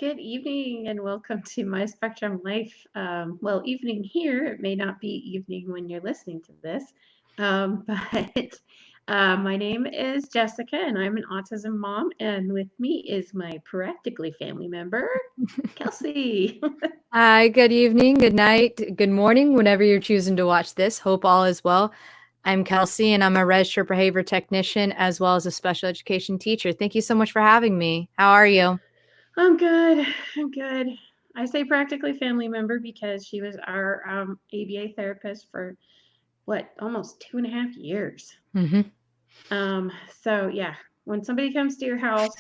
Good evening and welcome to My Spectrum Life. Well, evening here. It may not be evening when you're listening to this, but my name is Jessica and I'm an autism mom. And with me is my practically family member, Kelsey. Hi, good evening, good night, good morning, whenever you're choosing to watch this. Hope all is well. I'm Kelsey, and I'm a registered behavior technician as well as a special education teacher. Thank you so much for having me. How are you? I'm good. I'm good. I say practically family member because she was our ABA therapist for almost 2.5 years. Mm-hmm. So yeah, when somebody comes to your house,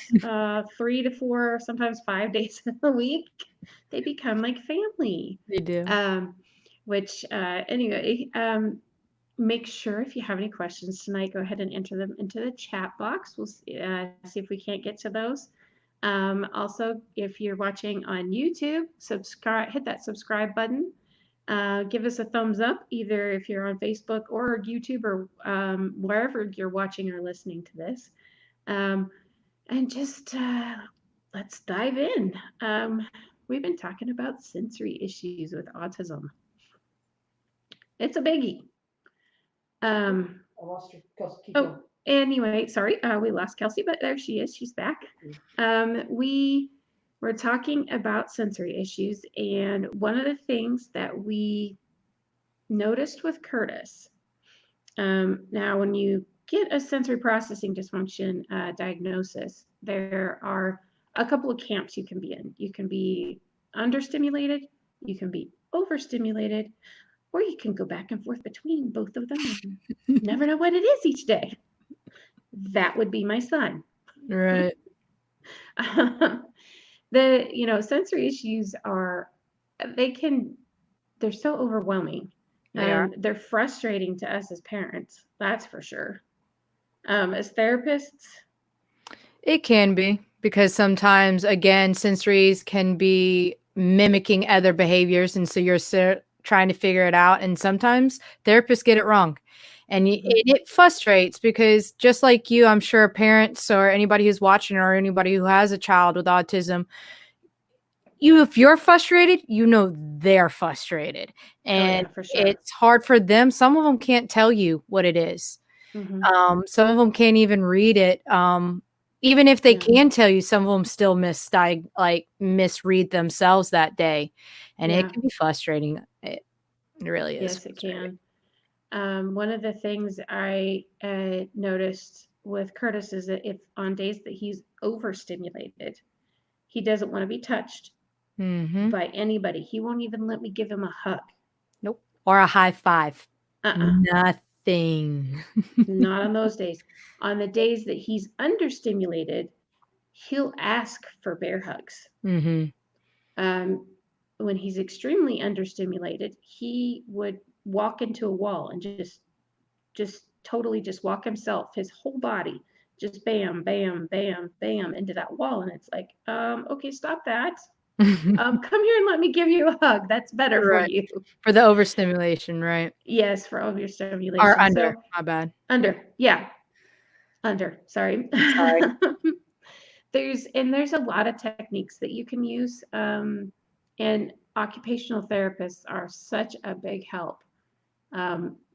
3 to 4, sometimes 5 days a week, they become like family. They do. Um, anyway, make sure if you have any questions tonight, go ahead and enter them into the chat box. We'll see if we can't get to those. Also, if you're watching on YouTube, hit that subscribe button. Give us a thumbs up, either if you're on Facebook or YouTube or wherever you're watching or listening to this. And just let's dive in. We've been talking about sensory issues with autism. It's a biggie. I lost her. Kelsey, keep Oh, going. anyway, sorry, we lost Kelsey, but there she is. She's back. We were talking about sensory issues, and one of the things that we noticed with Curtis. Now, when you get a sensory processing dysfunction diagnosis, there are a couple of camps you can be in. You can be understimulated, you can be overstimulated, or you can go back and forth between both of them and never know what it is each day. That would be my son. Right. Sensory issues they're so overwhelming. They are. They're frustrating to us as parents, that's for sure. As therapists, It can be because sometimes, again, sensories can be mimicking other behaviors. And so you're trying to figure it out. And sometimes therapists get it wrong. And it frustrates because just like you, I'm sure parents or anybody who's watching or anybody who has a child with autism, if you're frustrated, they're frustrated. And for sure. it's hard for them. Some of them can't tell you what it is. Some of them can't even read it. Even if they can tell you, some of them still misread themselves that day. And it can be frustrating. It really is. Yes, it can. One of the things I noticed with Curtis is that if on days that he's overstimulated, he doesn't want to be touched by anybody. He won't even let me give him a hug. Nope. Or a high five. Nothing. Not on those days. On the days that he's understimulated, he'll ask for bear hugs. When he's extremely understimulated, he would walk into a wall and just totally just walk himself, his whole body, just bam, bam, bam, bam into that wall. And it's like, okay, stop that. Come here and let me give you a hug. That's better for you. For the overstimulation, right? Yes, for overstimulation. Or under, my bad. Under, yeah. Under, sorry. There's a lot of techniques that you can use. And occupational therapists are such a big help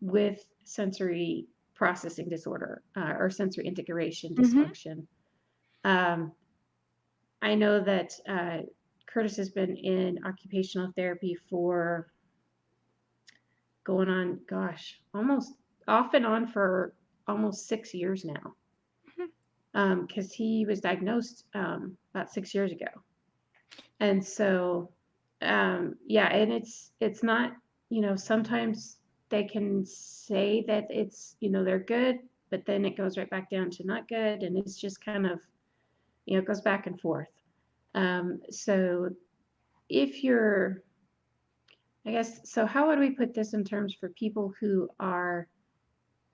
with sensory processing disorder or sensory integration dysfunction. I know that Curtis has been in occupational therapy for going on, almost off and on for almost 6 years now. Because he was diagnosed about 6 years ago. And so, and it's not, sometimes they can say that it's, they're good, but then it goes right back down to not good. And it's just kind of, it goes back and forth. So if you're, so how would we put this in terms for people who are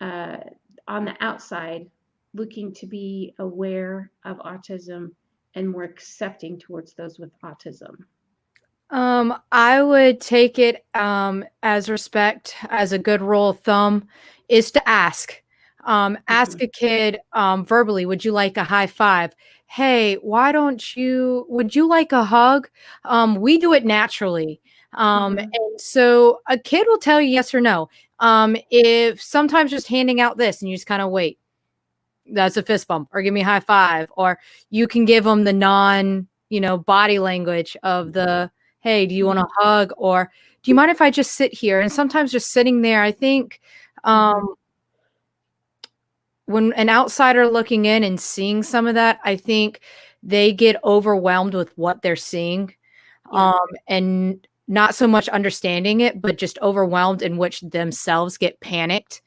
on the outside looking to be aware of autism and more accepting towards those with autism? I would take it as respect, as a good rule of thumb, is to ask. Ask a kid verbally, would you like a high five? hey, would you like a hug? We do it naturally. Mhm. And so a kid will tell you yes or no. If sometimes just handing out this and you just kind of wait, that's a fist bump, or give me a high five, or you can give them the body language of the, hey, do you want a Mhm. hug? Or do you mind if I just sit here? And sometimes just sitting there, I think, Mhm. when an outsider looking in and seeing some of that, I think they get overwhelmed with what they're seeing, Yeah. and not so much understanding it, but just overwhelmed, in which themselves get panicked,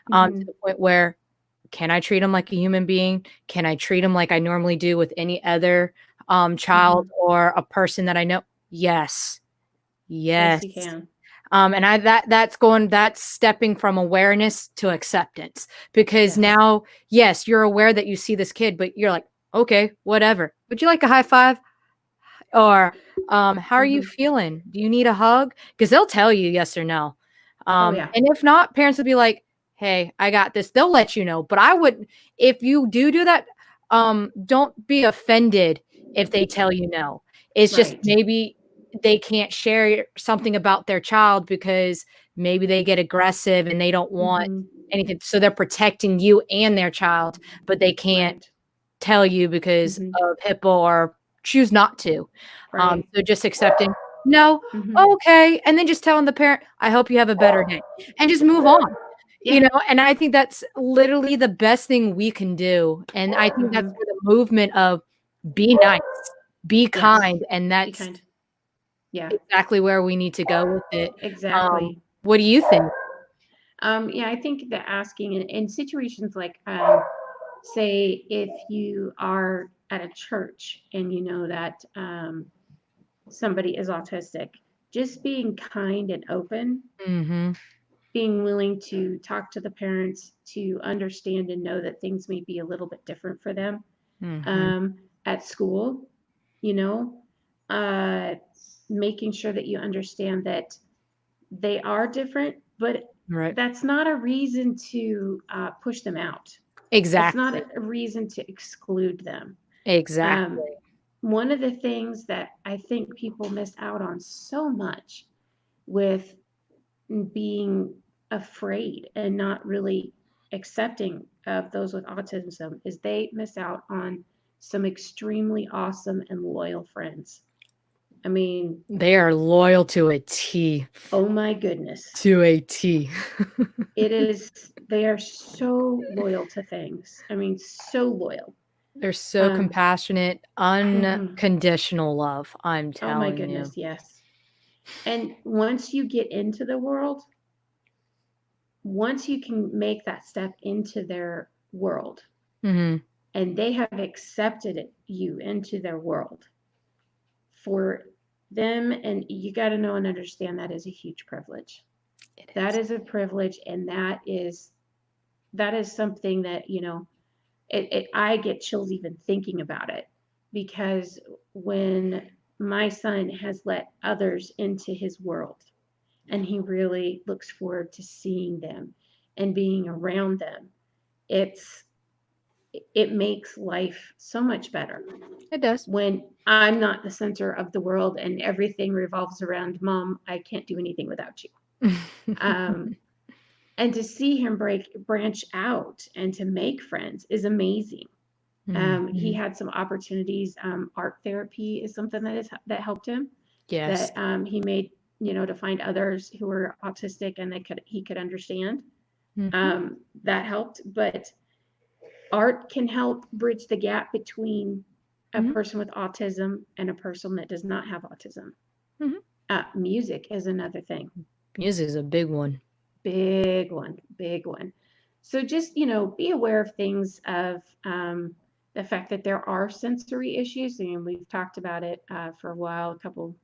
to Mhm. the point where, can I treat them like a human being? Can I treat them like I normally do with any other child Mhm. or a person that I know? Yes. Yes, you Yes. can. And that's stepping from awareness to acceptance, because Yes. now, yes, you're aware that you see this kid, but you're like, okay, whatever. Would you like a high five? Or, how are you Mhm. feeling? Do you need a hug? Because they'll tell you yes or no. Oh yeah. And if not, parents will be like, hey, I got this. They'll let you know. But I would, if you do that, don't be offended if they tell you no. It's just Right. maybe they can't share something about their child because maybe they get aggressive and they don't want Mhm. anything. So they're protecting you and their child, but they can't Right. tell you because Mhm. of HIPAA, or choose not to. Right. So just accepting, no, Mhm. okay, and then just telling the parent, I hope you have a better day, and just move on. Yeah. And I think that's literally the best thing we can do. And I think that's Mhm. where the movement of be nice, be Yes. kind, and Be that's kind. Yeah. exactly where we need to go with it. Exactly. What do you think? Yeah, I think that asking in situations like, say, if you are at a church and you know that somebody is autistic, just being kind and open, Mhm, being willing to talk to the parents to understand and know that things may be a little bit different for them. mhm, At school, you know, uh, making sure that you understand that they are different, but right. that's not a reason to push them out. It's not Exactly, a reason to exclude them. Um, exactly. one of the things that I think people miss out on so much with being afraid and not really accepting of those with autism is they miss out on some extremely awesome and loyal friends. I mean, They are loyal to a T. oh my goodness. To a T. It is, they are so loyal to things. I mean, so loyal. They're so Um, compassionate, mhm. unconditional love, I'm Oh my telling you. goodness, yes. And once you get into the world, once you can make that step into their world Mhm. and they have accepted you into their world for them, and you got to know and understand that is a huge privilege. It That is. is a privilege, and that is something that, I get chills even thinking about it, because when my son has let others into his world and he really looks forward to seeing them and being around them, it's it makes life so much better It does. when I'm not the center of the world and everything revolves around mom. I can't do anything without you. um, and to see him branch out and to make friends is amazing. He Mhm. had some opportunities. Art therapy is something that helped him. Yes. That he made, to find others who were autistic and he could understand. Mhm. That helped. But art can help bridge the gap between a Mhm. person with autism and a person that does not have autism. Mhm. Music is another thing. Music is a big one. Big one, big one. So just, be aware of things of the fact that there are sensory issues. I mean, we've talked about it for a while, a couple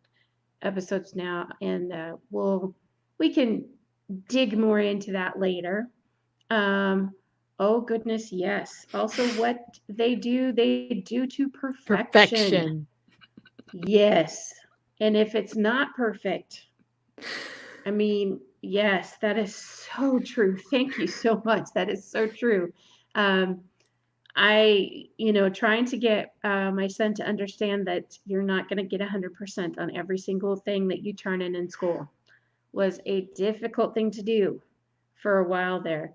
episodes now, and we can dig more into that later. Um, oh goodness, yes. Also, what they do to perfection. Perfection. Yes. And if it's not perfect, I mean, yes, that is so true. Thank you so much. That is so true. Um, trying to get my son to understand that you're not going to get 100% on every single thing that you turn in school was a difficult thing to do for a while there.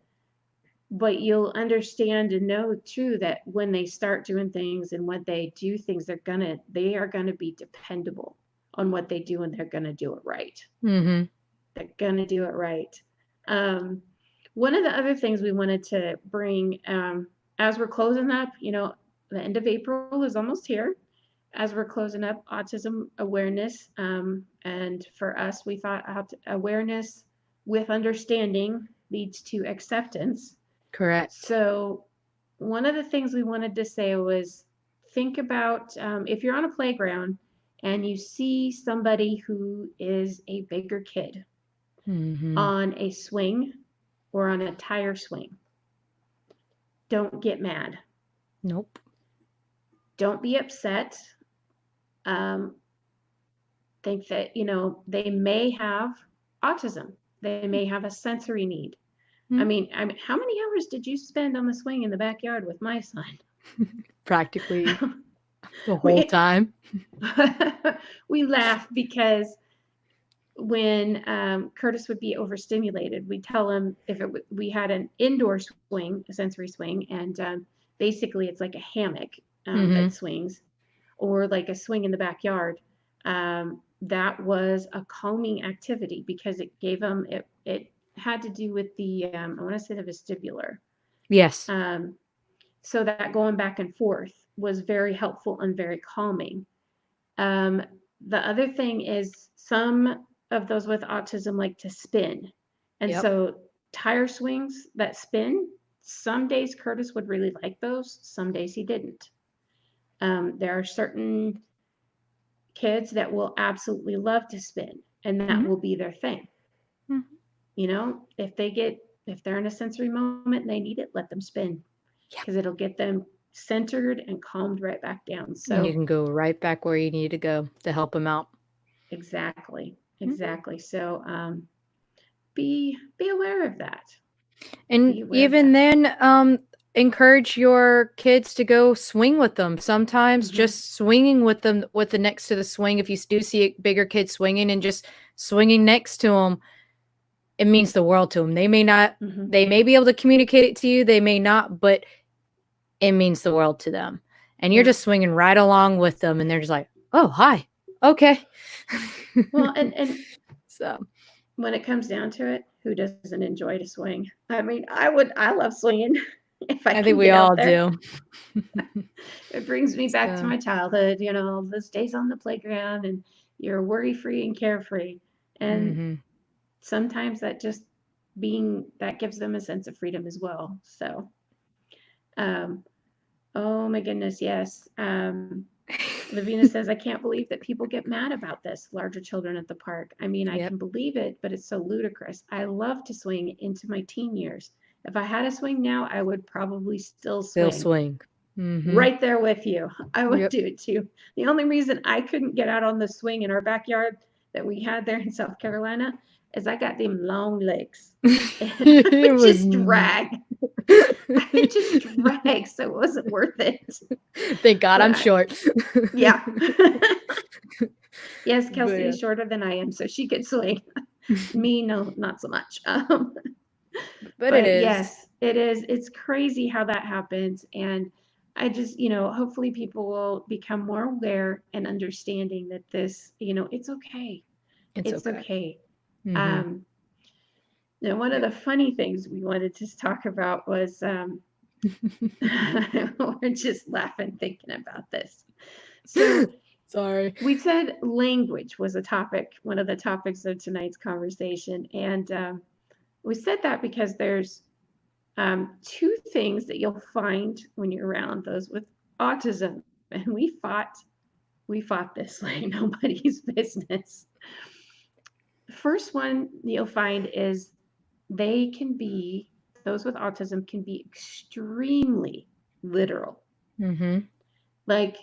But you'll understand and know too that when they start doing things and when they do things, they are gonna be dependable on what they do, and they're gonna do it right. Mm-hmm. They're gonna do it right. Um, One of the other things we wanted to bring, as we're closing up, the end of April is almost here. As we're closing up autism awareness, and for us, we thought awareness with understanding leads to acceptance. Correct. So one of the things we wanted to say was think about if you're on a playground and you see somebody who is a bigger kid Mm-hmm. on a swing or on a tire swing, don't get mad. Nope. Don't be upset. Think that, they may have autism. They may have a sensory need. I mean, how many hours did you spend on the swing in the backyard with my son? Practically the whole We- time. We laugh because when Curtis would be overstimulated, we'd tell him we had an indoor swing, a sensory swing, and basically it's like a hammock that swings, or like a swing in the backyard. That was a calming activity because it gave him it had to do with the I want to say the vestibular. Yes. So that going back and forth was very helpful and very calming. The other thing is some of those with autism like to spin. And Yep. so tire swings that spin, some days Curtis would really like those, some days he didn't. There are certain kids that will absolutely love to spin, and that will be their thing. If they're in a sensory moment and they need it, let them spin, because it'll get them centered and calmed right back down. So and you can go right back where you need to go to help them out. exactly. So be aware of that. And Be aware of even that. then, encourage your kids to go swing with them. Sometimes just swinging with them, with the next to the swing, if you do see a bigger kid swinging and just swinging next to them, it means the world to them. They may not, they may be able to communicate it to you, they may not, but it means the world to them. And you're just swinging right along with them, and they're just like, oh, hi. Okay. Well, and so when it comes down to it, who doesn't enjoy to swing? I mean, I love swinging if I think we all do. It brings me back to my childhood, those days on the playground, and you're worry-free and carefree. And sometimes that gives them a sense of freedom as well. So, oh my goodness, yes. Lavina says, I can't believe that people get mad about this, larger children at the park. I mean, I can believe it, but it's so ludicrous. I love to swing into my teen years. If I had a swing now, I would probably still swing. Right there with you. I would do it too. The only reason I couldn't get out on the swing in our backyard that we had there in South Carolina is I got them long legs. I would just drag. I just drag, so it wasn't worth it. Thank God I'm short. Yeah. Yes, Kelsey is shorter than I am, so she could swing. Me, no, not so much. But it is. Yes, it is. It's crazy how that happens. And I just, hopefully people will become more aware and understanding that this, it's okay. It's okay. Now, one of the funny things we wanted to talk about was, we're just laughing thinking about this. So sorry. We said language was one of the topics of tonight's conversation. And we said that because there's two things that you'll find when you're around those with autism. And we fought this like nobody's business. The first one you'll find is those with autism can be extremely literal. Like,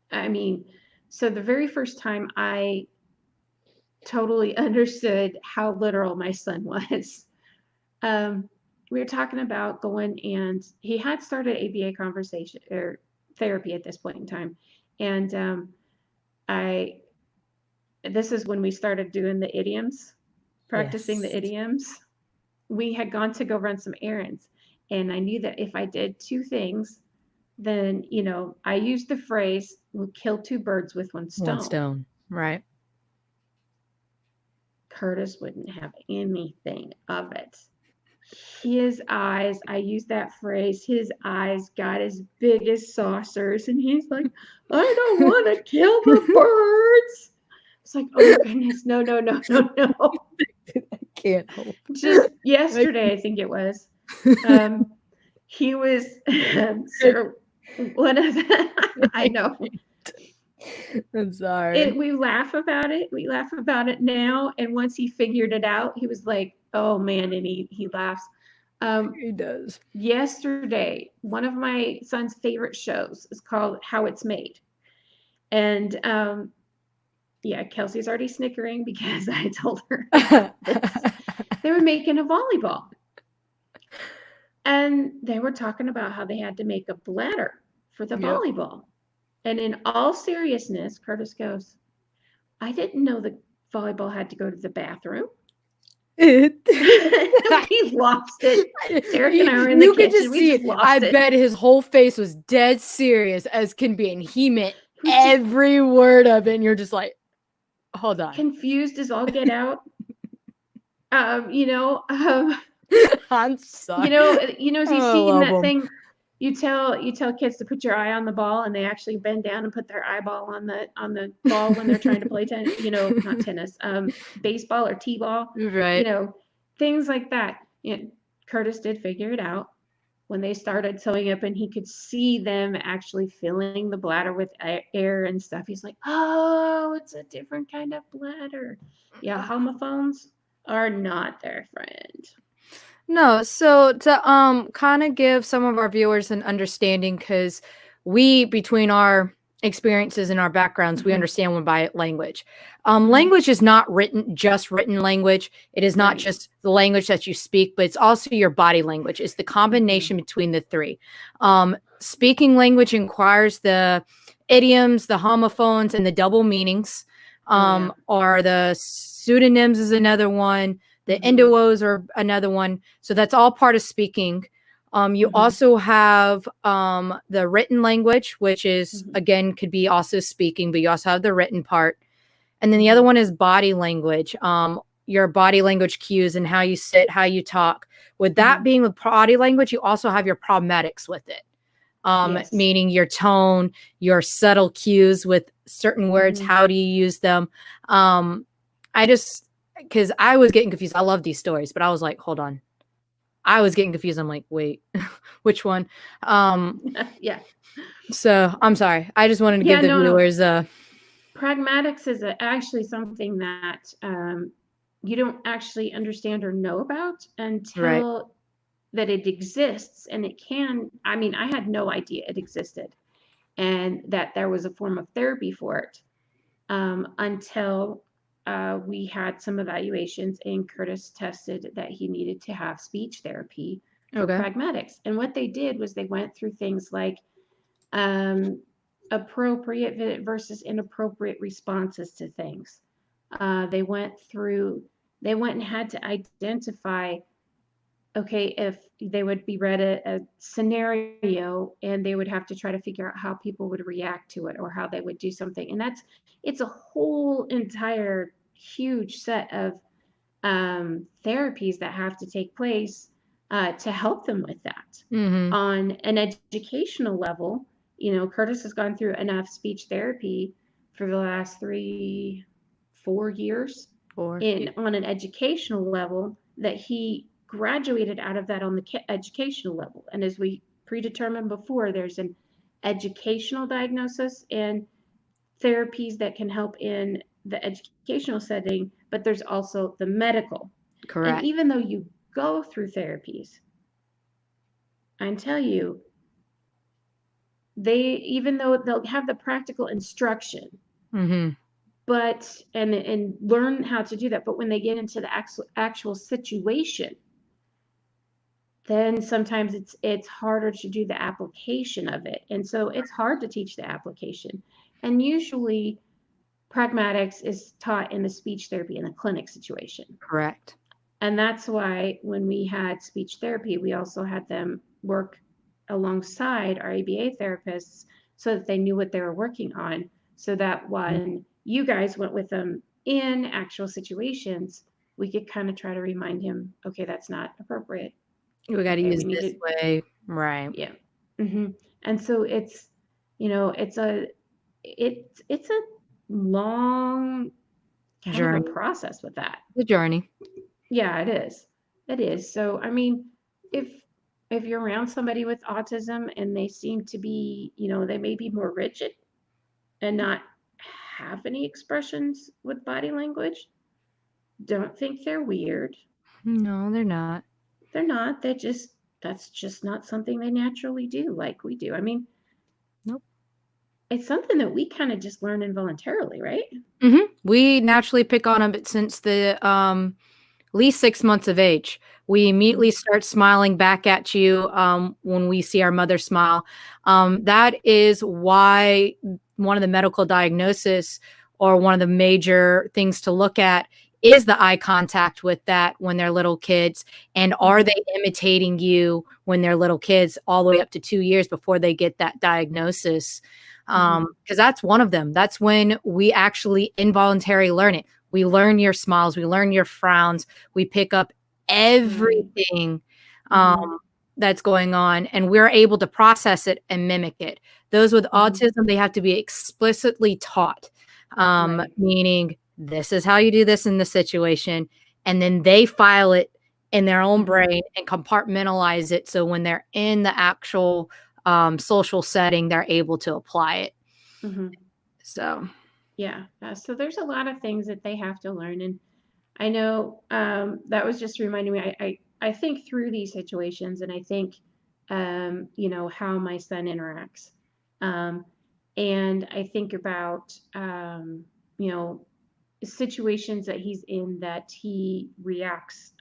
I mean, so the very first time I totally understood how literal my son was, we were talking about going, and he had started ABA conversation or therapy at this point in time. And this is when we started doing the idioms, practicing the Yes. idioms. We had gone to go run some errands, and I knew that if I did two things, then, I used the phrase, we'll kill two birds with one One stone. stone. Right. Curtis wouldn't have anything of it. His eyes, I use that phrase, his eyes got as big as saucers, and he's like, I don't want to kill the birds. It's like, oh goodness, no. I can't hold. Just yesterday, I think it was. He was, sir, one of the, I know. I'm sorry. We laugh about it. We laugh about it now. And once he figured it out, he was like, oh man, and he laughs. He does. Yesterday, one of my son's favorite shows is called How It's Made. And yeah, Kelsey's already snickering because I told her this. They were making a volleyball. And they were talking about how they had to make a bladder for the volleyball. And in all seriousness, Curtis goes, I didn't know the volleyball had to go to the bathroom. He lost it. Derek and I were in the kitchen. You could just see it. I bet his whole face was dead serious as can be, and he meant every word of it. And you're just like, hold on. Confused as all get out. I'm sorry. As you see that thing, you tell kids to put your eye on the ball, and they actually bend down and put their eyeball on the ball when they're trying to play tennis. Not tennis, baseball or t-ball. Right. Things like that. Curtis did figure it out when they started sewing up, and he could see them actually filling the bladder with air and stuff. He's like, oh, it's a different kind of bladder. Yeah, homophones are not their friend. No, so to kind of give some of our viewers an understanding, because we, between our experiences and our backgrounds, we understand when by language. Language is not just written language. It is not just the language that you speak, but it's also your body language. It's the combination between the three. Speaking language requires the idioms, the homophones, and the double meanings. Or the pseudonyms is another one. The endoos are another one. So that's all part of speaking. You also have the written language, which is, again, could be also speaking, but you also have the written part. And then the other one is body language, your body language cues and how you sit, how you talk. With that being the body language, you also have your pragmatics with it, meaning your tone, your subtle cues with certain words. How do you use them? Because I was getting confused. I love these stories, but I was like, hold on. I was getting confused. I'm like, wait, which one? Yeah. So I'm sorry. I just wanted to give the viewers pragmatics is actually something that you don't actually understand or know about until that it exists. And it can, I had no idea it existed and that there was a form of therapy for it until we had some evaluations, and Curtis tested that he needed to have speech therapy for pragmatics. And what they did was they went through things like appropriate versus inappropriate responses to things. They went and had to identify, if they would be read a scenario, and they would have to try to figure out how people would react to it or how they would do something. And it's a whole entire huge set of therapies that have to take place to help them with that. On an educational level, Curtis has gone through enough speech therapy for the last 3-4 years on an educational level that he graduated out of that on the educational level. And as we predetermined before, there's an educational diagnosis and therapies that can help in the educational setting, but there's also the medical. Correct. And even though you go through therapies, I tell you, even though they'll have the practical instruction, but and learn how to do that, but when they get into the actual situation, then sometimes it's harder to do the application of it. And so it's hard to teach the application. And usually pragmatics is taught in the speech therapy in the clinic situation. Correct. And that's why when we had speech therapy, we also had them work alongside our ABA therapists so that they knew what they were working on, so that when you guys went with them in actual situations, we could kind of try to remind him, okay, that's not appropriate. We got to Okay, use we need this to, way. Right. yeah. And so it's, it's a long kind of a Journey. process with that. The journey. Yeah, it is. It is. So, I mean, if you're around somebody with autism and they seem to be, they may be more rigid and not have any expressions with body language, don't think they're weird. No, they're not. They're not. That's just not something they naturally do like we do. I mean, Nope. it's something that we kind of just learn involuntarily, right? We naturally pick on them since the least 6 months of age. We immediately start smiling back at you when we see our mother smile. That is why one of the medical diagnosis or one of the major things to look at is the eye contact with that when they're little kids. And are they imitating you when they're little kids all the way up to 2 years before they get that diagnosis? Because that's one of them. That's when we actually involuntarily learn it. We learn your smiles. We learn your frowns. We pick up everything that's going on, and we're able to process it and mimic it. Those with autism, they have to be explicitly taught, meaning this is how you do this in this situation. And then they file it in their own brain and compartmentalize it. So when they're in the actual social setting, they're able to apply it. So. Yeah. So there's a lot of things that they have to learn. And I know that was just reminding me, I think through these situations and I think, how my son interacts. And I think about, situations that he's in that he reacts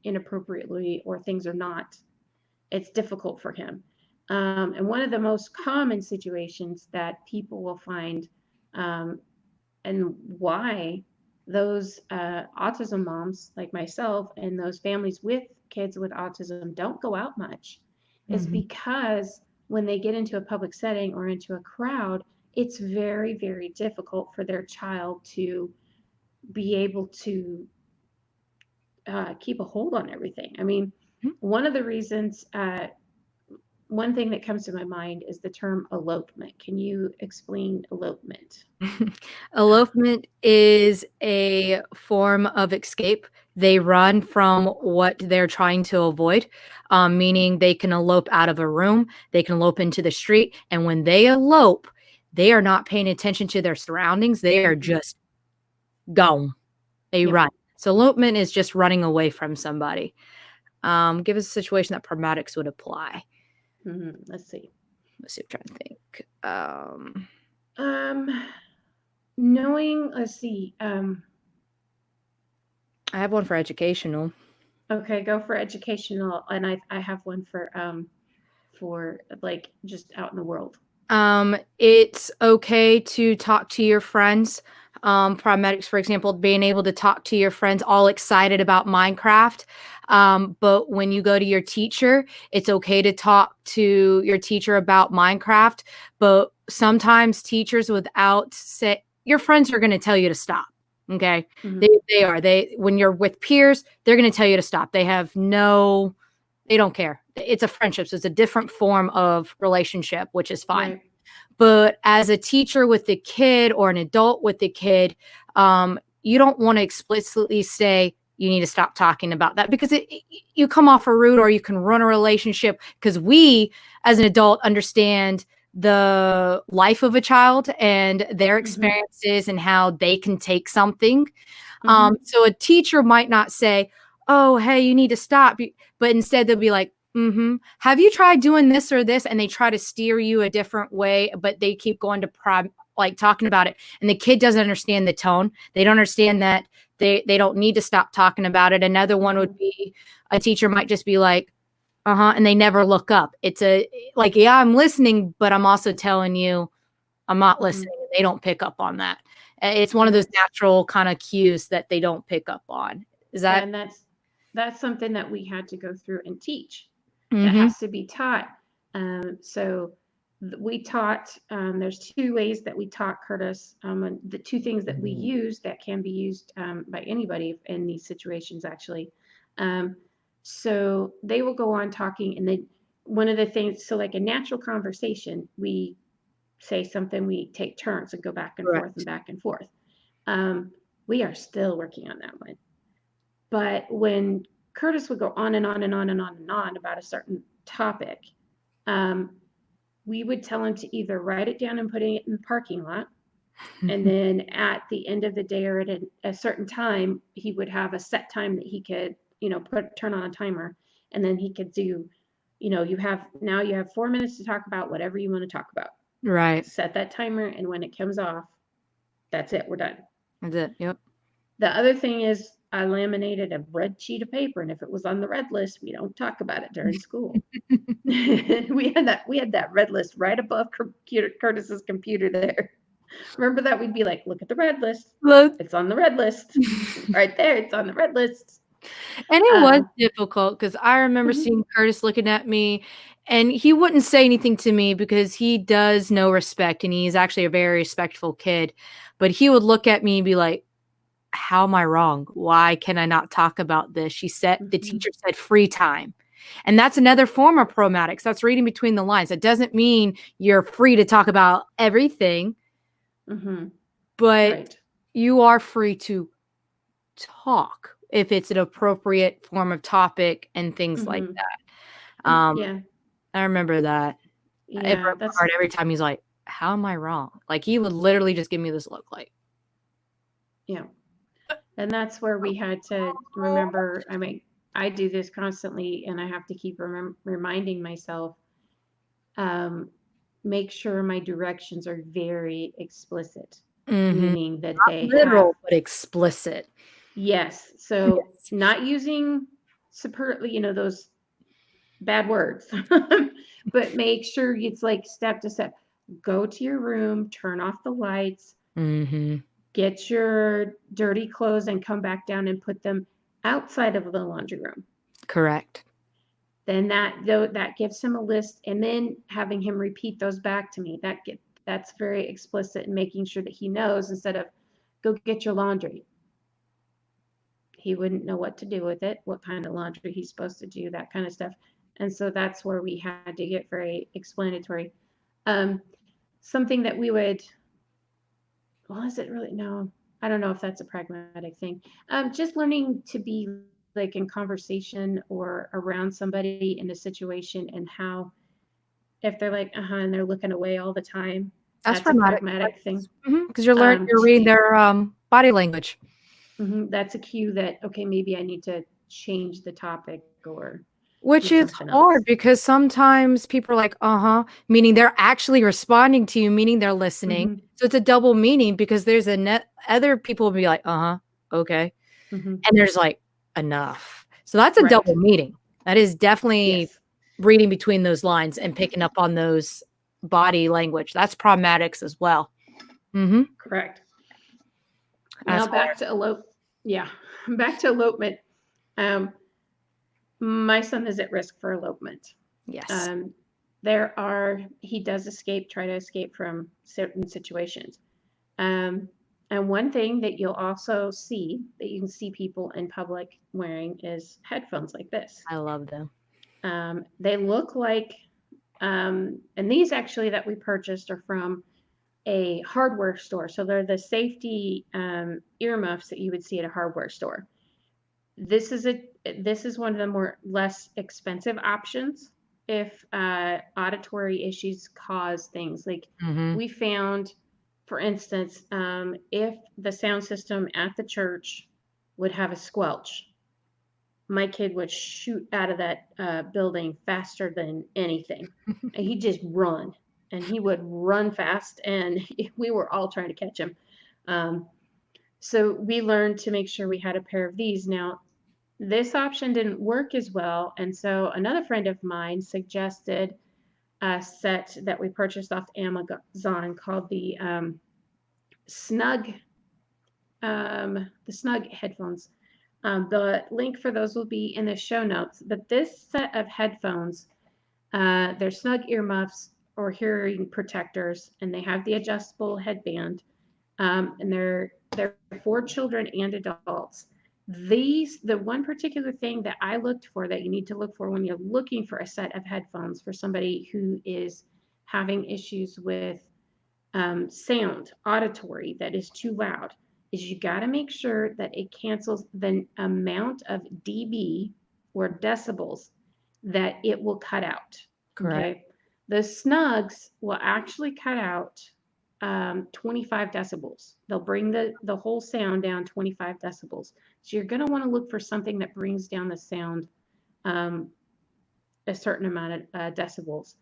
inappropriately or things are not, it's difficult for him. And one of the most common situations that people will find and why those autism moms like myself and those families with kids with autism don't go out much is because when they get into a public setting or into a crowd, it's very, very difficult for their child to be able to keep a hold on everything. I mean, one of the reasons, one thing that comes to my mind is the term elopement. Can you explain elopement? Elopement is a form of escape. They run from what they're trying to avoid, meaning they can elope out of a room, they can elope into the street. And when they elope, they are not paying attention to their surroundings. They are just gone. They run. So elopement is just running away from somebody. Give us a situation that pragmatics would apply. Let's see. I'm trying to think. Let's see. I have one for educational. Okay, go for educational, and I have one for like just out in the world. It's okay to talk to your friends. Pragmatics, for example, being able to talk to your friends all excited about Minecraft. But when you go to your teacher, it's okay to talk to your teacher about Minecraft. But sometimes teachers your friends are going to tell you to stop. Okay. When you're with peers, they're going to tell you to stop. They don't care. It's a friendship. So it's a different form of relationship, which is fine. Right. But as a teacher with the kid or an adult with the kid, you don't want to explicitly say you need to stop talking about that because you come off a rude or you can run a relationship because we as an adult understand the life of a child and their experiences and how they can take something. So a teacher might not say, oh, hey, you need to stop. But instead they'll be like, have you tried doing this or this? And they try to steer you a different way, but they keep going to talking about it. And the kid doesn't understand the tone. They don't understand that they don't need to stop talking about it. Another one would be a teacher might just be like, and they never look up. It's like, yeah, I'm listening, but I'm also telling you I'm not listening. They don't pick up on that. It's one of those natural kind of cues that they don't pick up on. Is Yeah, that? and that's something that we had to go through and teach. That Mm-hmm. has to be taught. So we taught. There's two ways that we taught Curtis. And the two things that we use that can be used by anybody in these situations, actually. So they will go on talking, and then one of the things. So like a natural conversation, we say something, we take turns and go back and forth and Correct. back and forth. We are still working on that one. But when Curtis would go on and on and on and on and on about a certain topic, we would tell him to either write it down and put it in the parking lot. And then at the end of the day or at a certain time, he would have a set time that he could, turn on a timer. And then he could do, you have 4 minutes to talk about whatever you want to talk about. Right. Set that timer. And when it comes off, that's it. We're done. That's it. Yep. The other thing is I laminated a red sheet of paper, and if it was on the red list, we don't talk about it during school. we had that red list right above Curtis's computer there. Remember that? We'd be like, look at the red list. Look. It's on the red list. Right there, it's on the red list. And it was difficult because I remember seeing Curtis looking at me, and he wouldn't say anything to me because he does know respect, and he's actually a very respectful kid. But he would look at me and be like, how am I wrong? Why can I not talk about this? The teacher said free time. And that's another form of pragmatics. That's reading between the lines. It doesn't mean you're free to talk about everything, but you are free to talk if it's an appropriate form of topic and things like that. Yeah. I remember that. Yeah, it broke my heart every time he's like, how am I wrong? Like, he would literally just give me this look like. Yeah. And that's where we had to remember, I mean, I do this constantly, and I have to keep reminding myself, make sure my directions are very explicit, meaning that Not they literal, but explicit. Yes. So not using those bad words, but make sure it's like step to step. Go to your room, turn off the lights, get your dirty clothes and come back down and put them outside of the laundry room. Correct. Then that gives him a list, and then having him repeat those back to me. That's very explicit and making sure that he knows instead of go get your laundry. He wouldn't know what to do with it, what kind of laundry he's supposed to do, that kind of stuff. And so that's where we had to get very explanatory. Something that we would, is it really? No, I don't know if that's a pragmatic thing. Just learning to be like in conversation or around somebody in a situation, and how, if they're like, and they're looking away all the time, that's a pragmatic thing. Because you're reading their body language. That's a cue that, okay, maybe I need to change the topic or which is hard because sometimes people are like, meaning they're actually responding to you, meaning they're listening. So it's a double meaning because there's other people will be like, okay. And there's like, enough. So that's a double meaning. That is definitely reading between those lines and picking up on those body language. That's pragmatics as well. Correct. Now back to elopement. My son is at risk for elopement. Yes. He does try to escape from certain situations. And one thing that you'll also see, that you can see people in public wearing, is headphones like this. I love them. They look like, and these actually that we purchased are from a hardware store. So they're the safety earmuffs that you would see at a hardware store. This is one of the less expensive options if auditory issues cause things like we found, for instance, if the sound system at the church would have a squelch, my kid would shoot out of that building faster than anything. And he'd just run, and he would run fast, and we were all trying to catch him. So we learned to make sure we had a pair of these. Now, This option didn't work as well, and so another friend of mine suggested a set that we purchased off Amazon called Snug, the Snug headphones. The link for those will be in the show notes. But this set of headphones, they're Snug earmuffs or hearing protectors, and they have the adjustable headband. And they're for children and adults. The one particular thing that I looked for that you need to look for when you're looking for a set of headphones for somebody who is having issues with sound, auditory, that is too loud, is you got to make sure that it cancels the amount of dB or decibels that it will cut out. Correct. Okay. The Snugs will actually cut out 25 decibels. They'll bring the whole sound down 25 decibels. So you're going to want to look for something that brings down the sound a certain amount of decibels.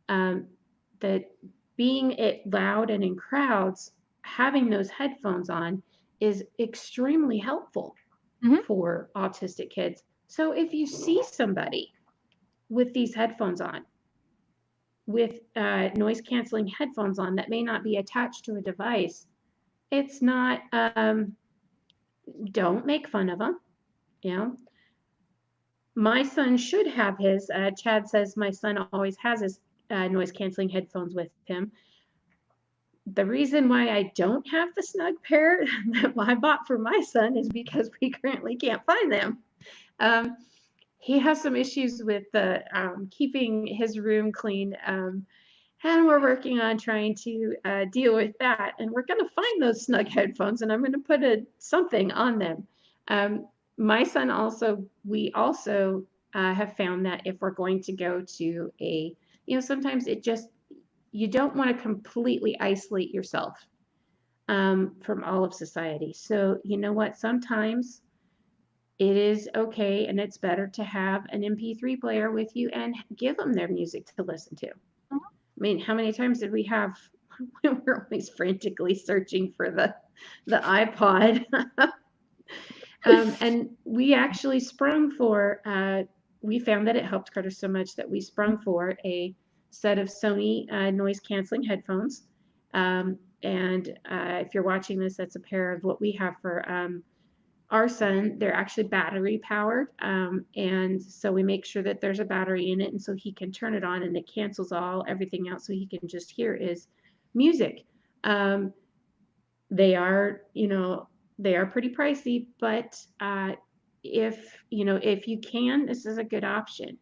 That being it loud and in crowds, having those headphones on is extremely helpful for autistic kids. So if you see somebody with these headphones on, with noise canceling headphones on that may not be attached to a device, it's not, don't make fun of them. You know, my son should have his. Chad says my son always has his noise canceling headphones with him. The reason why I don't have the Snug pair that I bought for my son is because we currently can't find them. He has some issues with keeping his room clean, and we're working on trying to deal with that. And we're going to find those Snug headphones, and I'm going to put something on them. My son we also have found that if we're going to go to sometimes you don't want to completely isolate yourself from all of society. So you know what? Sometimes it is okay and it's better to have an MP3 player with you and give them their music to listen to. I mean, how many times did we have when we're always frantically searching for the iPod? And we actually we found that it helped Curtis so much that we sprung for a set of Sony noise canceling headphones. And if you're watching this, that's a pair of what we have for our son. They're actually battery powered. And so we make sure that there's a battery in it. And so he can turn it on and it cancels everything out so he can just hear his music. They are pretty pricey, but if you can, this is a good option.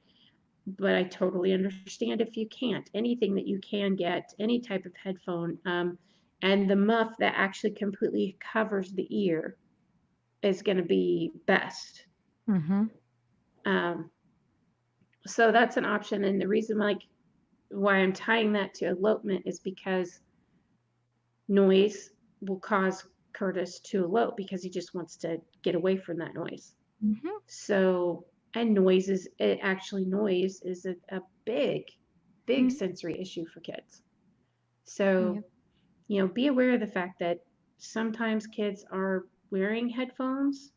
But I totally understand if you can't. Anything that you can get, any type of headphone, and the muff that actually completely covers the ear is going to be best. So that's an option. And the reason why I'm tying that to elopement is because noise will cause Curtis to elope because he just wants to get away from that noise. So, and noise is a big sensory issue for kids. So, be aware of the fact that sometimes kids are wearing headphones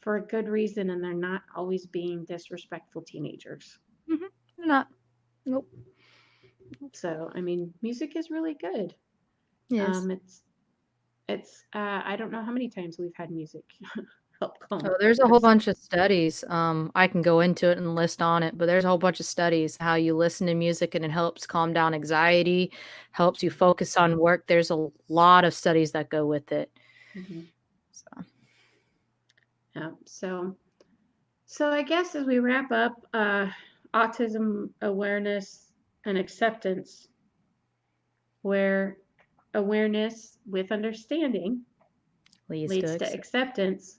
for a good reason and they're not always being disrespectful teenagers. They're not. Nope. So, I mean, music is really good. Yes. It's I don't know how many times we've had music help calm. So there's a whole bunch of studies. I can go into it and list on it, but there's a whole bunch of studies how you listen to music and it helps calm down anxiety, helps you focus on work. There's a lot of studies that go with it. So. Yeah. So I guess as we wrap up, autism awareness and acceptance, where awareness with understanding leads to acceptance.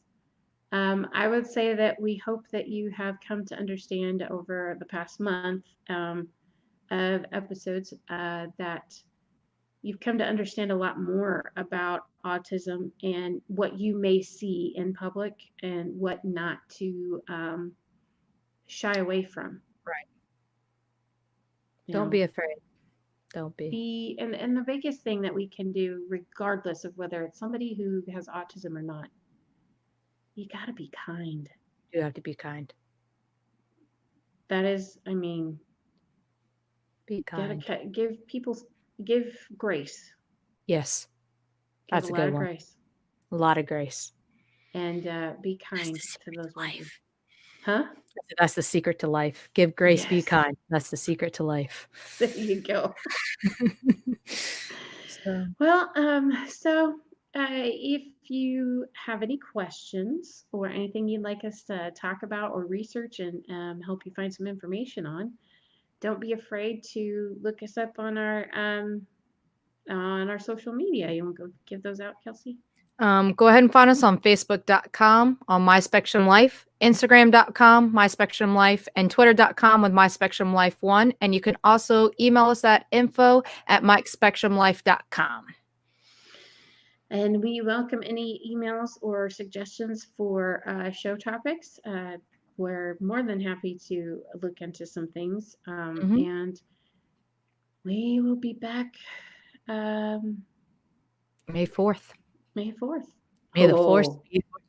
I would say that we hope that you have come to understand over the past month of episodes that you've come to understand a lot more about autism and what you may see in public and what not to shy away from. Right. Don't be afraid. Don't be. And the biggest thing that we can do, regardless of whether it's somebody who has autism or not, you got to be kind. You have to be kind. That is, I mean, Be kind. give grace. Yes, Give that's a a lot good of one. grace. A lot of grace. And be That's kind the to secret those to ones. life. Huh? That's the secret to life. Give grace, be Yes. kind. That's the secret to life. There you go. So, Well, if you have any questions or anything you'd like us to talk about or research and help you find some information on, don't be afraid to look us up on our social media. You want to go give those out, Kelsey? go ahead and find us on Facebook.com, on My Spectrum Life, Instagram.com, My Spectrum Life, and Twitter.com with My Spectrum Life 1. And you can also email us at info@MikeSpectrumLife.com. And we welcome any emails or suggestions for show topics. We're more than happy to look into some things. And we will be back May 4th. May 4th. May the 4th.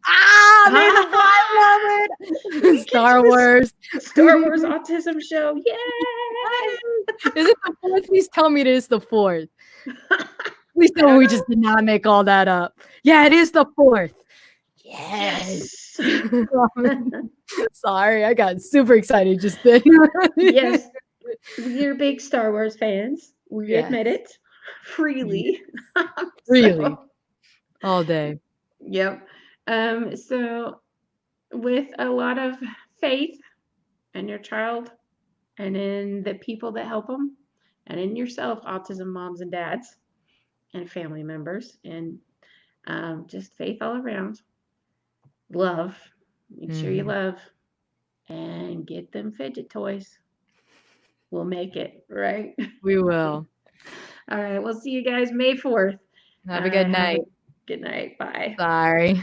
Oh. May the 4th. I love it. Star Wars. Star Wars Autism Show. Yay! Is it the 4th? Please tell me it is the 4th. Please tell me we just did not make all that up. Yeah, it is the 4th. Yes. Sorry, I got super excited just then. Yes. We're big Star Wars fans. We Yes. admit it freely. Really. All day. Yep. So with a lot of faith in your child and in the people that help them and in yourself, autism moms and dads and family members, and just faith all around. Love. Make sure you love and get them fidget toys. We'll make it, right? We will. All right. We'll see you guys May 4th. Have a good night. Good night. Bye. Sorry.